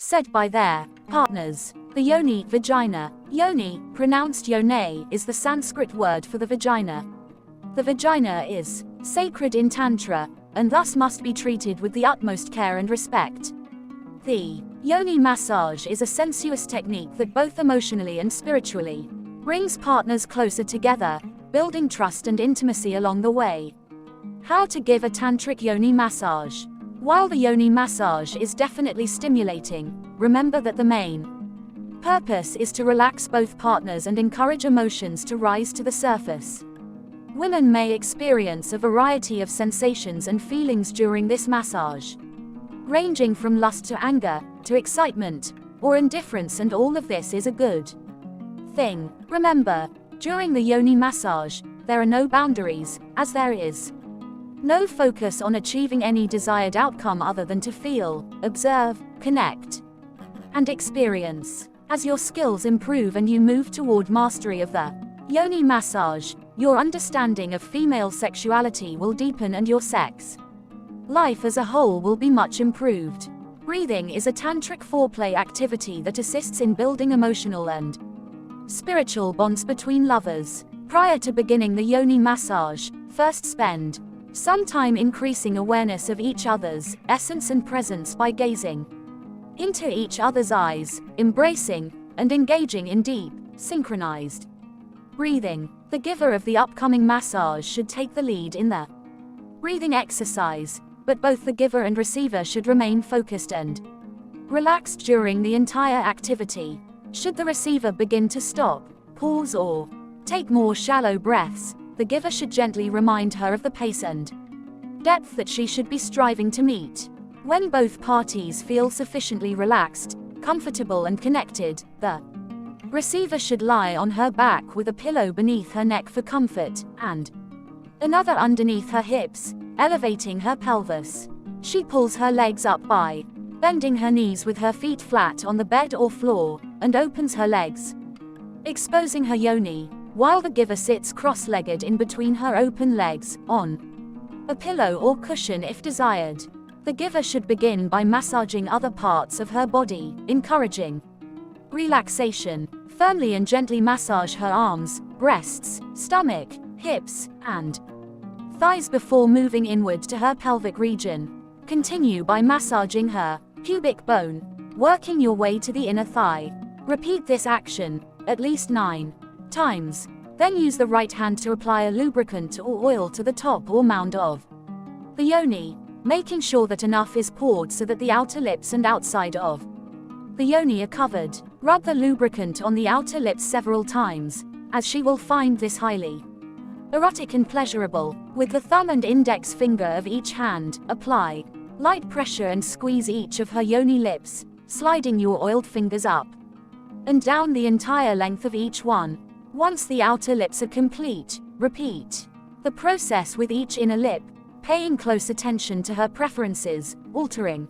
said by their partners. The Yoni, vagina. Yoni, pronounced Yone, is the Sanskrit word for the vagina. The vagina is sacred in Tantra, and thus must be treated with the utmost care and respect. The Yoni massage is a sensuous technique that both emotionally and spiritually brings partners closer together, building trust and intimacy along the way. How to give a Tantric Yoni massage. While the Yoni massage is definitely stimulating, remember that the main purpose is to relax both partners and encourage emotions to rise to the surface. Women may experience a variety of sensations and feelings during this massage, ranging from lust to anger, to excitement, or indifference, and all of this is a good thing. Remember, during the Yoni massage, there are no boundaries, as there is no focus on achieving any desired outcome other than to feel, observe, connect, and experience. As your skills improve and you move toward mastery of the Yoni massage, your understanding of female sexuality will deepen and your sex life as a whole will be much improved. Breathing is a tantric foreplay activity that assists in building emotional and spiritual bonds between lovers. Prior to beginning the Yoni massage, first spend some time increasing awareness of each other's essence and presence by gazing into each other's eyes, embracing, and engaging in deep, synchronized breathing. The giver of the upcoming massage should take the lead in the breathing exercise, but both the giver and receiver should remain focused and relaxed during the entire activity. Should the receiver begin to stop, pause, or take more shallow breaths, the giver should gently remind her of the pace and depth that she should be striving to meet. When both parties feel sufficiently relaxed, comfortable, and connected, the receiver should lie on her back with a pillow beneath her neck for comfort, and another underneath her hips, elevating her pelvis. She pulls her legs up by bending her knees with her feet flat on the bed or floor, and opens her legs, exposing her yoni, while the giver sits cross-legged in between her open legs, on a pillow or cushion if desired. The giver should begin by massaging other parts of her body, encouraging relaxation. Firmly and gently massage her arms, breasts, stomach, hips, and thighs before moving inward to her pelvic region. Continue by massaging her pubic bone, working your way to the inner thigh. Repeat this action at least 9 times. Then use the right hand to apply a lubricant or oil to the top or mound of the yoni, making sure that enough is poured so that the outer lips and outside of the yoni are covered. Rub the lubricant on the outer lips several times, as she will find this highly erotic and pleasurable. With the thumb and index finger of each hand, apply light pressure and squeeze each of her yoni lips, sliding your oiled fingers up and down the entire length of each one. Once the outer lips are complete, repeat the process with each inner lip, paying close attention to her preferences, altering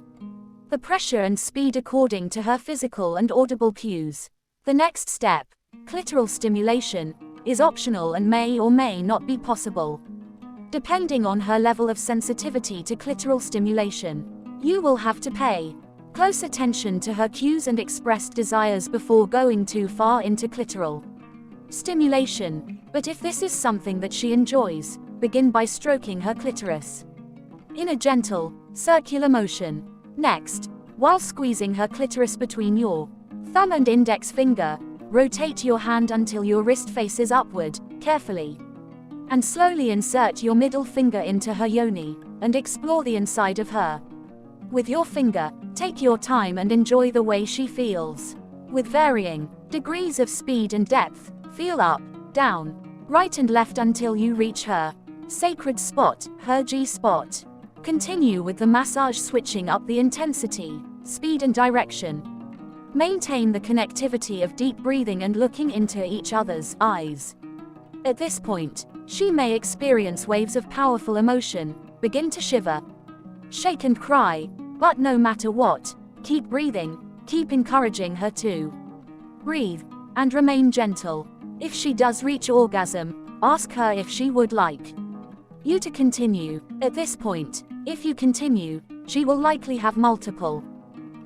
the pressure and speed according to her physical and audible cues. The next step, clitoral stimulation, is optional and may or may not be possible, depending on her level of sensitivity to clitoral stimulation. You will have to pay close attention to her cues and expressed desires before going too far into clitoral stimulation. But if this is something that she enjoys, begin by stroking her clitoris in a gentle, circular motion. Next, while squeezing her clitoris between your thumb and index finger, rotate your hand until your wrist faces upward, carefully, and slowly insert your middle finger into her yoni, and explore the inside of her. With your finger, take your time and enjoy the way she feels. With varying degrees of speed and depth, feel up, down, right and left until you reach her sacred spot, her G-spot. Continue with the massage, switching up the intensity, speed and direction. Maintain the connectivity of deep breathing and looking into each other's eyes. At this point, she may experience waves of powerful emotion, begin to shiver, shake and cry, but no matter what, keep breathing, keep encouraging her to breathe, and remain gentle. If she does reach orgasm, ask her if she would like you to continue. At this point, if you continue, she will likely have multiple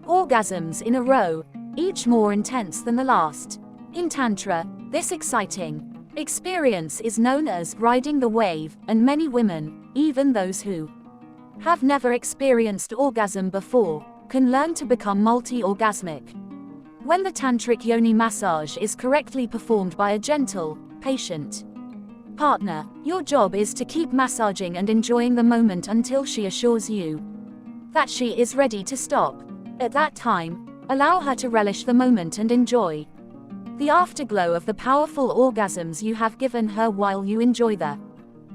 orgasms in a row, each more intense than the last. In Tantra, this exciting experience is known as riding the wave, and many women, even those who have never experienced orgasm before, can learn to become multi-orgasmic. When the Tantric Yoni massage is correctly performed by a gentle, patient partner, your job is to keep massaging and enjoying the moment until she assures you that she is ready to stop. At that time, allow her to relish the moment and enjoy the afterglow of the powerful orgasms you have given her while you enjoy the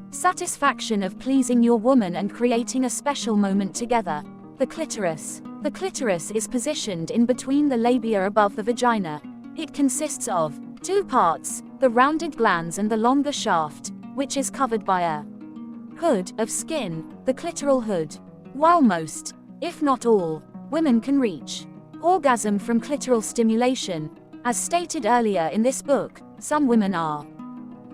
satisfaction of pleasing your woman and creating a special moment together. The clitoris. The clitoris is positioned in between the labia above the vagina. It consists of two parts, the rounded glands and the longer shaft, which is covered by a hood of skin, the clitoral hood. While most, if not all, women can reach orgasm from clitoral stimulation, as stated earlier in this book, some women are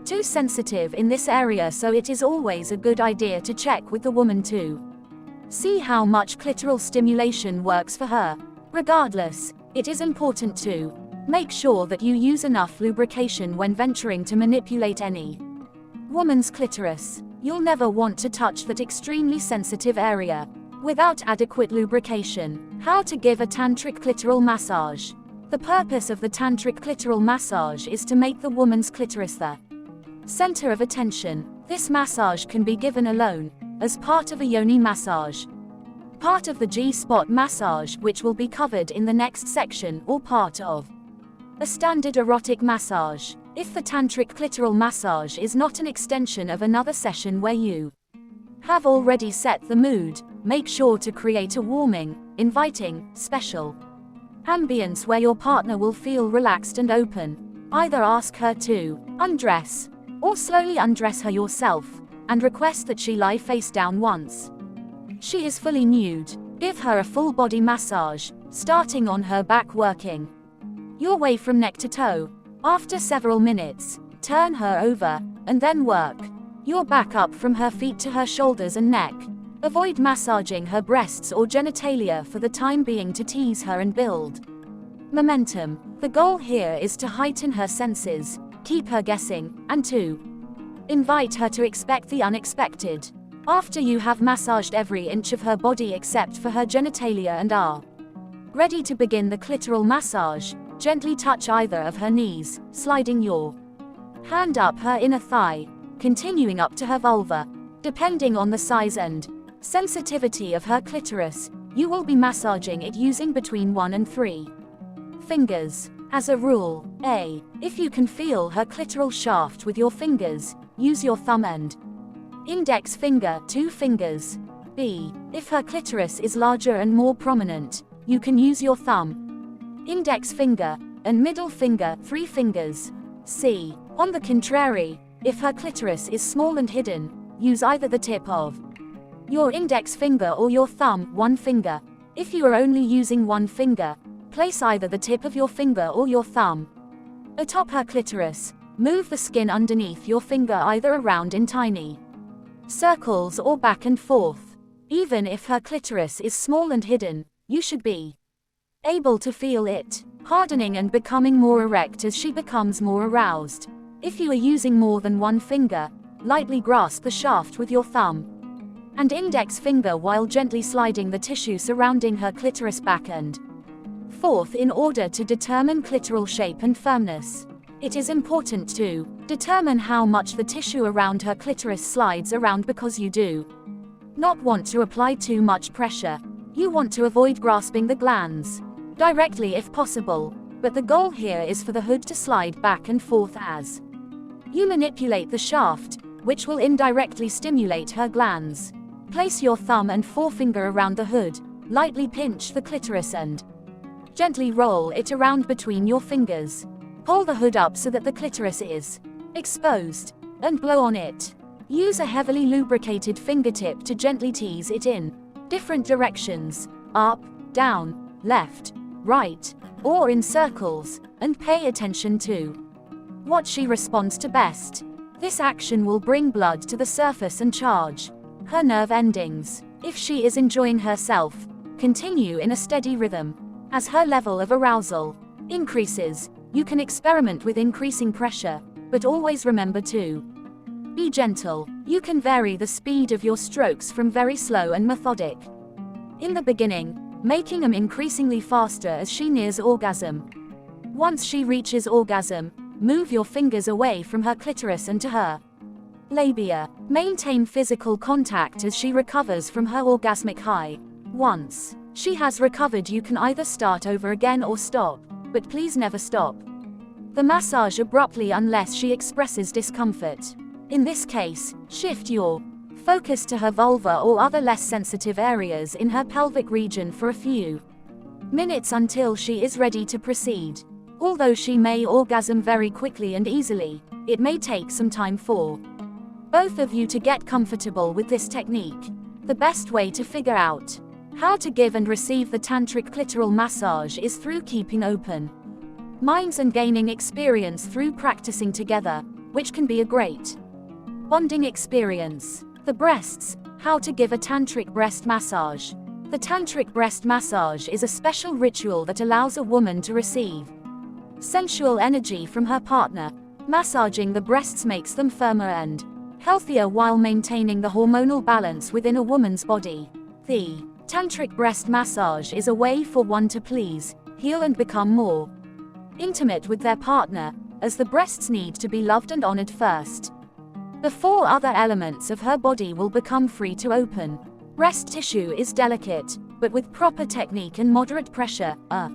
too sensitive in this area, so it is always a good idea to check with the woman to see how much clitoral stimulation works for her. Regardless, it is important to make sure that you use enough lubrication when venturing to manipulate any woman's clitoris. You'll never want to touch that extremely sensitive area without adequate lubrication. How to give a tantric clitoral massage. The purpose of the tantric clitoral massage is to make the woman's clitoris the center of attention. This massage can be given alone, as part of a yoni massage, part of the G-spot massage, which will be covered in the next section, or part of a standard erotic massage. If the tantric clitoral massage is not an extension of another session where you have already set the mood, make sure to create a warming, inviting, special ambience where your partner will feel relaxed and open. Either ask her to undress, or slowly undress her yourself, and request that she lie face down once she is fully nude. Give her a full body massage, starting on her back, working your way from neck to toe. After several minutes, turn her over, and then work your back up from her feet to her shoulders and neck. Avoid massaging her breasts or genitalia for the time being to tease her and build momentum. The goal here is to heighten her senses, keep her guessing, and to invite her to expect the unexpected. After you have massaged every inch of her body except for her genitalia and are ready to begin the clitoral massage, gently touch either of her knees, sliding your hand up her inner thigh, continuing up to her vulva. Depending on the size and sensitivity of her clitoris, you will be massaging it using between 1 and 3 fingers. As a rule, if you can feel her clitoral shaft with your fingers, use your thumb and index finger, 2 fingers. B. If her clitoris is larger and more prominent, you can use your thumb, index finger, and middle finger, 3 fingers. C. On the contrary, if her clitoris is small and hidden, use either the tip of your index finger or your thumb, 1 finger. If you are only using 1 finger, place either the tip of your finger or your thumb atop her clitoris. Move the skin underneath your finger either around in tiny circles or back and forth. Even if her clitoris is small and hidden, you should be able to feel it hardening and becoming more erect as she becomes more aroused. If you are using more than 1 finger, lightly grasp the shaft with your thumb and index finger while gently sliding the tissue surrounding her clitoris back and forth in order to determine clitoral shape and firmness. It is important to determine how much the tissue around her clitoris slides around because you do not want to apply too much pressure. You want to avoid grasping the glands directly if possible, but the goal here is for the hood to slide back and forth as you manipulate the shaft, which will indirectly stimulate her glands. Place your thumb and forefinger around the hood, lightly pinch the clitoris and gently roll it around between your fingers. Pull the hood up so that the clitoris is exposed, and blow on it. Use a heavily lubricated fingertip to gently tease it in different directions, up, down, left, right, or in circles, and pay attention to what she responds to best. This action will bring blood to the surface and charge her nerve endings. If she is enjoying herself, continue in a steady rhythm. As her level of arousal increases, you can experiment with increasing pressure, but always remember to be gentle. You can vary the speed of your strokes from very slow and methodic in the beginning, making them increasingly faster as she nears orgasm. Once she reaches orgasm, move your fingers away from her clitoris and to her labia. Maintain physical contact as she recovers from her orgasmic high. Once she has recovered, you can either start over again or stop, but please never stop the massage abruptly unless she expresses discomfort. In this case, shift your focus to her vulva or other less sensitive areas in her pelvic region for a few minutes until she is ready to proceed. Although she may orgasm very quickly and easily, it may take some time for both of you to get comfortable with this technique. The best way to figure out how to give and receive the tantric clitoral massage is through keeping open minds and gaining experience through practicing together, which can be a great bonding experience. The breasts. How to give a tantric breast massage. The tantric breast massage is a special ritual that allows a woman to receive sensual energy from her partner. Massaging the breasts makes them firmer and healthier while maintaining the hormonal balance within a woman's body. The tantric breast massage is a way for one to please, heal and become more intimate with their partner, as the breasts need to be loved and honored first before other elements of her body will become free to open. Breast tissue is delicate, but with proper technique and moderate pressure, a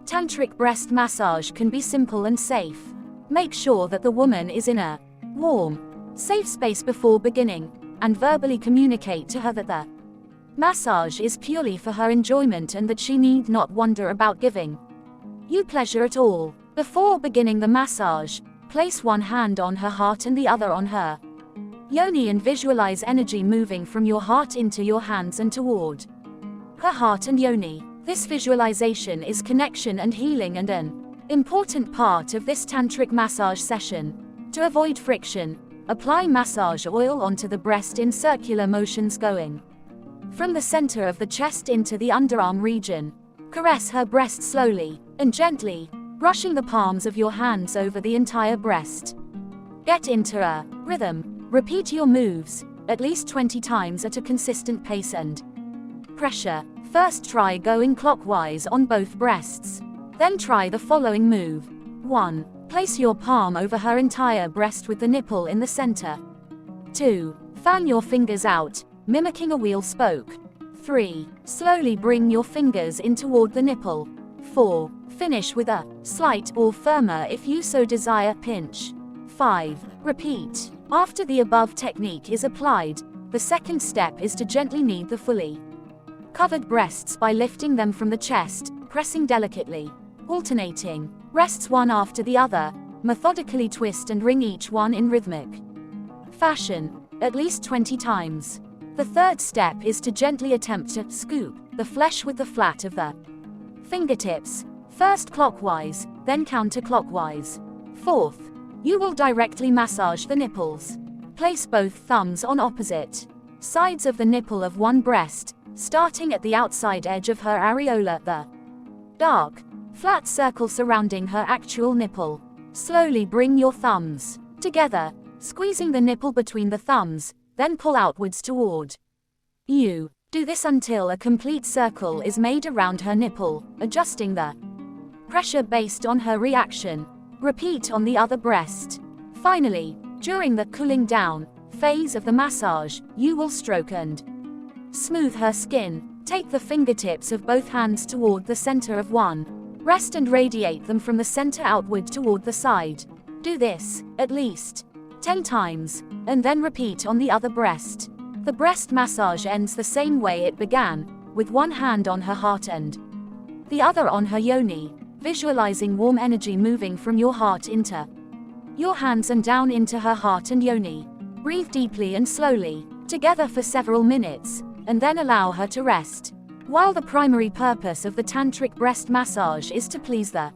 tantric breast massage can be simple and safe. Make sure that the woman is in a warm, safe space before beginning, and verbally communicate to her that the massage is purely for her enjoyment and that she need not wonder about giving you pleasure at all. Before beginning the massage, place one hand on her heart and the other on her yoni and visualize energy moving from your heart into your hands and toward her heart and yoni. This visualization is connection and healing and an important part of this tantric massage session. To avoid friction, apply massage oil onto the breast in circular motions going from the center of the chest into the underarm region. Caress her breast slowly and gently, brushing the palms of your hands over the entire breast. Get into a rhythm. Repeat your moves at least 20 times at a consistent pace and pressure. First try going clockwise on both breasts. Then try the following move. 1. Place your palm over her entire breast with the nipple in the center. 2. Fan your fingers out, mimicking a wheel spoke. 3. Slowly bring your fingers in toward the nipple. 4. Finish with a slight or firmer if you so desire pinch. 5. Repeat. After the above technique is applied, the second step is to gently knead the fully covered breasts by lifting them from the chest, pressing delicately, alternating breasts one after the other, methodically twist and wring each one in rhythmic fashion, at least 20 times. The third step is to gently attempt to scoop the flesh with the flat of the fingertips, first clockwise, then counterclockwise. Fourth, you will directly massage the nipples. Place both thumbs on opposite sides of the nipple of one breast, starting at the outside edge of her areola, the dark, flat circle surrounding her actual nipple. Slowly bring your thumbs together, squeezing the nipple between the thumbs, then pull outwards toward you. Do this until a complete circle is made around her nipple, adjusting the pressure based on her reaction. Repeat on the other breast. Finally, during the cooling down phase of the massage, you will stroke and smooth her skin. Take the fingertips of both hands toward the center of one breast and radiate them from the center outward toward the side. Do this at least 10 times, and then repeat on the other breast. The breast massage ends the same way it began, with one hand on her heart and the other on her yoni, visualizing warm energy moving from your heart into your hands and down into her heart and yoni. Breathe deeply and slowly, together for several minutes, and then allow her to rest. While the primary purpose of the tantric breast massage is to please the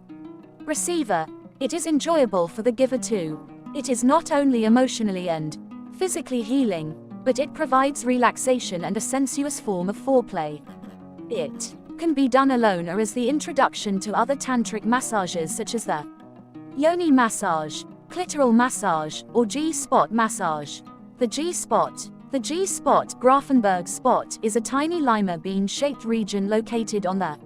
receiver, it is enjoyable for the giver too. It is not only emotionally and physically healing, but it provides relaxation and a sensuous form of foreplay. It can be done alone or as the introduction to other tantric massages such as the Yoni massage, clitoral massage, or G-spot massage. The G-spot. The G-spot, Grafenberg spot, is a tiny lima bean-shaped region located on the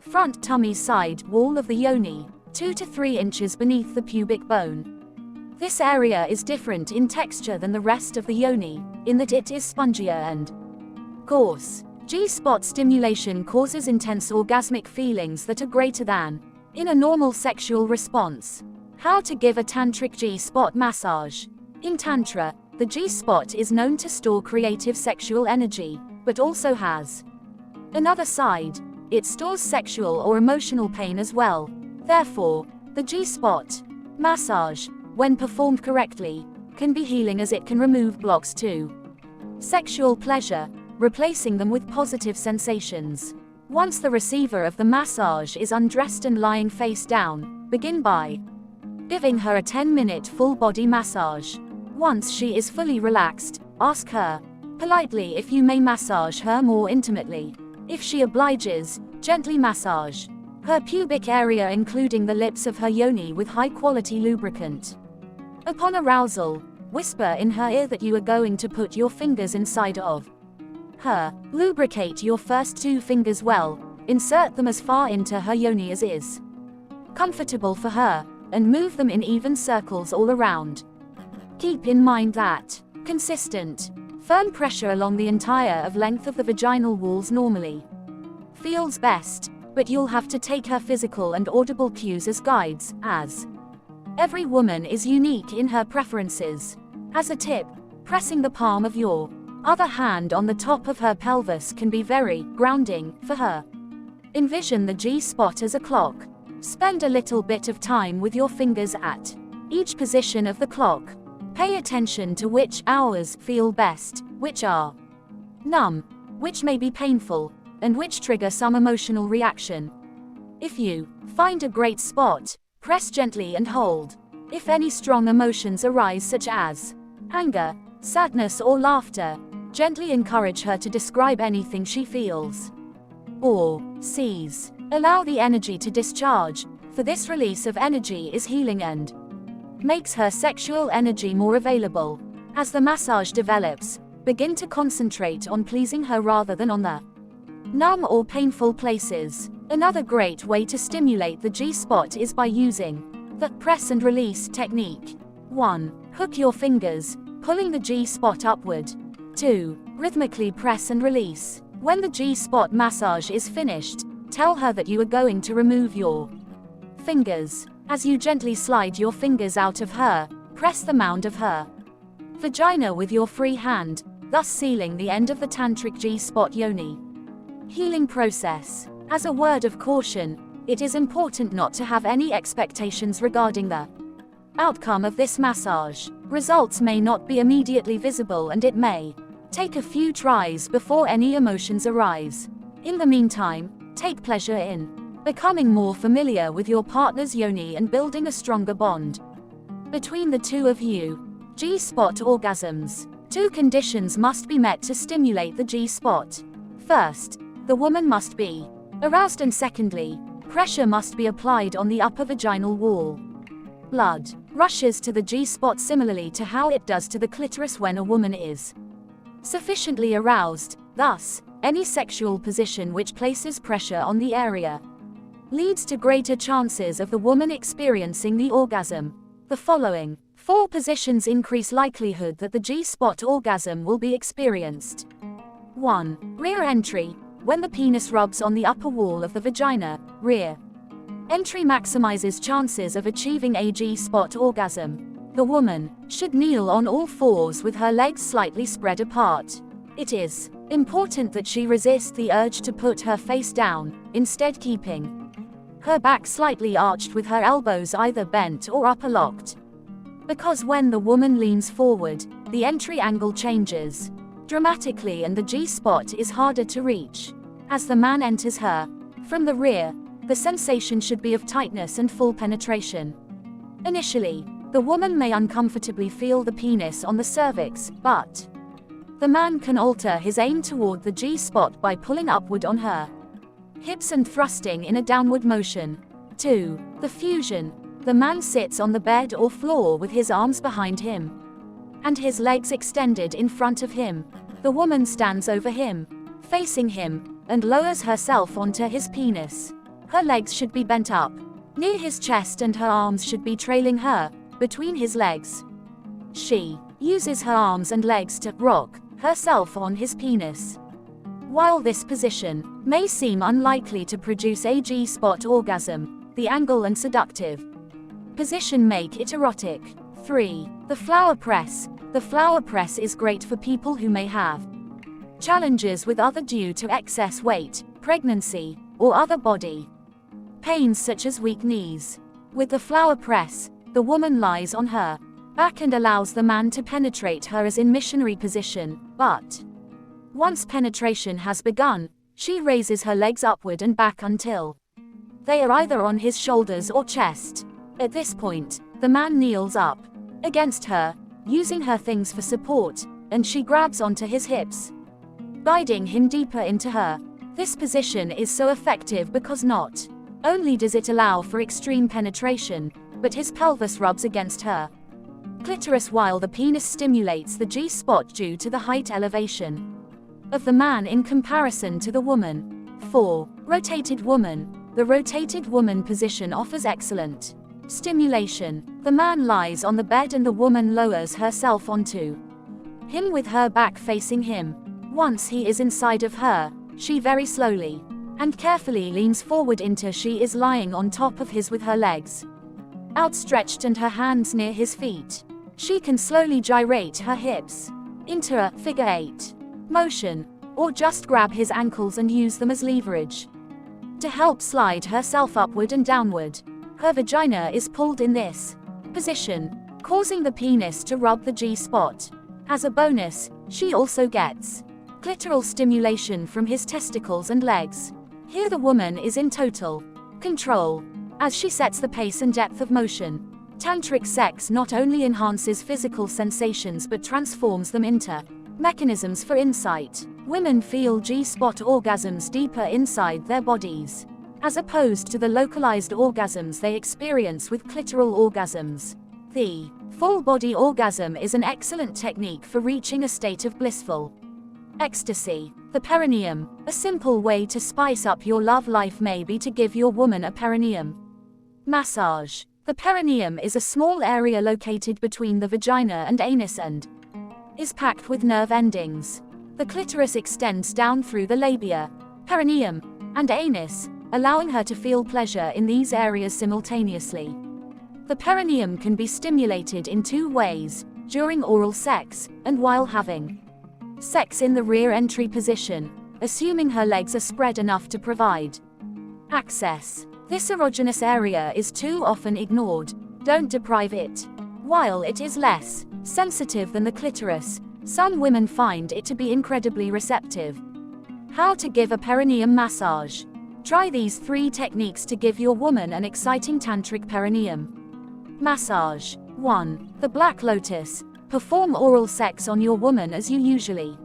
front tummy side wall of the yoni, 2 to 3 inches beneath the pubic bone. This area is different in texture than the rest of the yoni, in that it is spongier and coarse. G-spot stimulation causes intense orgasmic feelings that are greater than in a normal sexual response. How to give a tantric G-spot massage. In Tantra, the G-spot is known to store creative sexual energy, but also has another side. It stores sexual or emotional pain as well. Therefore, the G-spot massage, when performed correctly, can be healing as it can remove blocks to sexual pleasure, replacing them with positive sensations. Once the receiver of the massage is undressed and lying face down, begin by giving her a 10-minute full-body massage. Once she is fully relaxed, ask her politely if you may massage her more intimately. If she obliges, gently massage her pubic area including the lips of her yoni with high-quality lubricant. Upon arousal, whisper in her ear that you are going to put your fingers inside of her. Lubricate your first 2 fingers well, insert them as far into her yoni as is comfortable for her, and move them in even circles all around. Keep in mind that consistent, firm pressure along the entire length of the vaginal walls normally feels best, but you'll have to take her physical and audible cues as guides, as every woman is unique in her preferences. As a tip, pressing the palm of your other hand on the top of her pelvis can be very grounding for her. Envision the G-spot as a clock. Spend a little bit of time with your fingers at each position of the clock. Pay attention to which hours feel best, which are numb, which may be painful, and which trigger some emotional reaction. If you find a great spot, press gently and hold. If any strong emotions arise such as anger, sadness or laughter, gently encourage her to describe anything she feels or sees. Allow the energy to discharge, for this release of energy is healing and makes her sexual energy more available. As the massage develops, begin to concentrate on pleasing her rather than on the numb or painful places. Another great way to stimulate the G-spot is by using the press and release technique. 1. Hook your fingers, pulling the G-spot upward. 2. Rhythmically press and release. When the G-spot massage is finished, tell her that you are going to remove your fingers. As you gently slide your fingers out of her, press the mound of her vagina with your free hand, thus sealing the end of the tantric G-spot yoni healing process. As a word of caution, it is important not to have any expectations regarding the outcome of this massage. Results may not be immediately visible and it may take a few tries before any emotions arise. In the meantime, take pleasure in becoming more familiar with your partner's yoni and building a stronger bond between the two of you. G-spot orgasms. 2 conditions must be met to stimulate the G-spot. First, the woman must be aroused, and secondly, pressure must be applied on the upper vaginal wall. Blood rushes to the G-spot similarly to how it does to the clitoris when a woman is sufficiently aroused. Thus, any sexual position which places pressure on the area leads to greater chances of the woman experiencing the orgasm. The following 4 positions increase likelihood that the G-spot orgasm will be experienced. 1. Rear entry. When the penis rubs on the upper wall of the vagina, rear entry maximizes chances of achieving a G-spot orgasm. The woman should kneel on all fours with her legs slightly spread apart. It is important that she resist the urge to put her face down, instead keeping her back slightly arched with her elbows either bent or upper locked. Because when the woman leans forward, the entry angle changes dramatically and the G-spot is harder to reach. As the man enters her from the rear, the sensation should be of tightness and full penetration. Initially, the woman may uncomfortably feel the penis on the cervix, but the man can alter his aim toward the G-spot by pulling upward on her hips and thrusting in a downward motion. 2. The fusion. The man sits on the bed or floor with his arms behind him and his legs extended in front of him. The woman stands over him, facing him, and lowers herself onto his penis. Her legs should be bent up near his chest and her arms should be trailing her between his legs. She uses her arms and legs to rock herself on his penis. While this position may seem unlikely to produce a G-spot orgasm, the angle and seductive position make it erotic. 3. The flower press. The flower press is great for people who may have challenges with other due to excess weight, pregnancy, or other body pains such as weak knees. With the flower press, the woman lies on her back and allows the man to penetrate her as in missionary position, but once penetration has begun, she raises her legs upward and back until they are either on his shoulders or chest. At this point, the man kneels up against her, using her things for support, and she grabs onto his hips, guiding him deeper into her. This position is so effective because not only does it allow for extreme penetration, but his pelvis rubs against her clitoris while the penis stimulates the G-spot due to the height elevation of the man in comparison to the woman. 4. Rotated woman. The rotated woman position offers excellent stimulation. The man lies on the bed and the woman lowers herself onto him with her back facing him. Once he is inside of her, she very slowly and carefully leans forward until she is lying on top of his with her legs outstretched and her hands near his feet. She can slowly gyrate her hips into a figure 8 motion, or just grab his ankles and use them as leverage to help slide herself upward and downward. Her vagina is pulled in this position, causing the penis to rub the G-spot. As a bonus, she also gets clitoral stimulation from his testicles and legs. Here the woman is in total control as she sets the pace and depth of motion. Tantric sex not only enhances physical sensations but transforms them into mechanisms for insight. Women feel G-spot orgasms deeper inside their bodies, as opposed to the localized orgasms they experience with clitoral orgasms. The full-body orgasm is an excellent technique for reaching a state of blissful ecstasy. The perineum. A simple way to spice up your love life may be to give your woman a perineum massage. The perineum is a small area located between the vagina and anus and is packed with nerve endings. The clitoris extends down through the labia, perineum, and anus, allowing her to feel pleasure in these areas simultaneously. The perineum can be stimulated in 2 ways, during oral sex, and while having sex in the rear entry position, assuming her legs are spread enough to provide access. This erogenous area is too often ignored. Don't deprive it. While it is less sensitive than the clitoris, some women find it to be incredibly receptive. How to give a perineum massage. Try these 3 techniques to give your woman an exciting tantric perineum massage. 1. The Black Lotus. Perform oral sex on your woman as you usually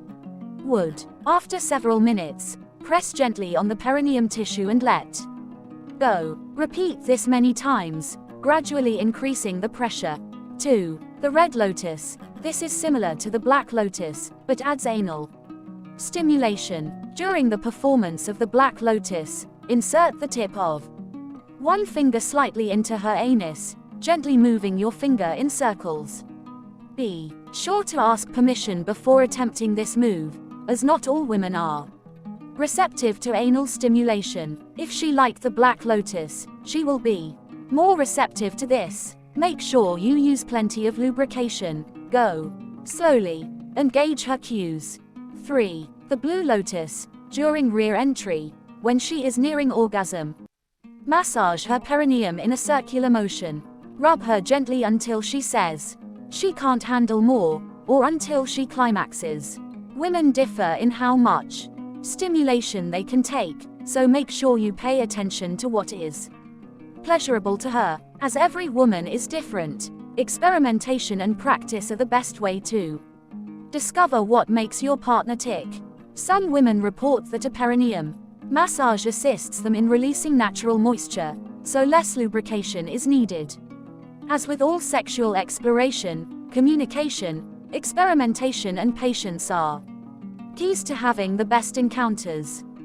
would. After several minutes, press gently on the perineum tissue and let go. Repeat this many times, gradually increasing the pressure. 2. The Red Lotus. This is similar to the Black Lotus, but adds anal stimulation. During the performance of the Black Lotus, insert the tip of one finger slightly into her anus, gently moving your finger in circles. Be sure to ask permission before attempting this move, as not all women are receptive to anal stimulation. If she liked the Black Lotus, she will be more receptive to this. Make sure you use plenty of lubrication, go slowly, and gauge her cues. 3. The Blue Lotus. During rear entry, when she is nearing orgasm, massage her perineum in a circular motion. Rub her gently until she says she can't handle more, or until she climaxes. Women differ in how much stimulation they can take, so make sure you pay attention to what is pleasurable to her. As every woman is different, experimentation and practice are the best way to discover what makes your partner tick. Some women report that a perineum Massage assists them in releasing natural moisture, so less lubrication is needed. As with all sexual exploration, communication, experimentation and patience are keys to having the best encounters.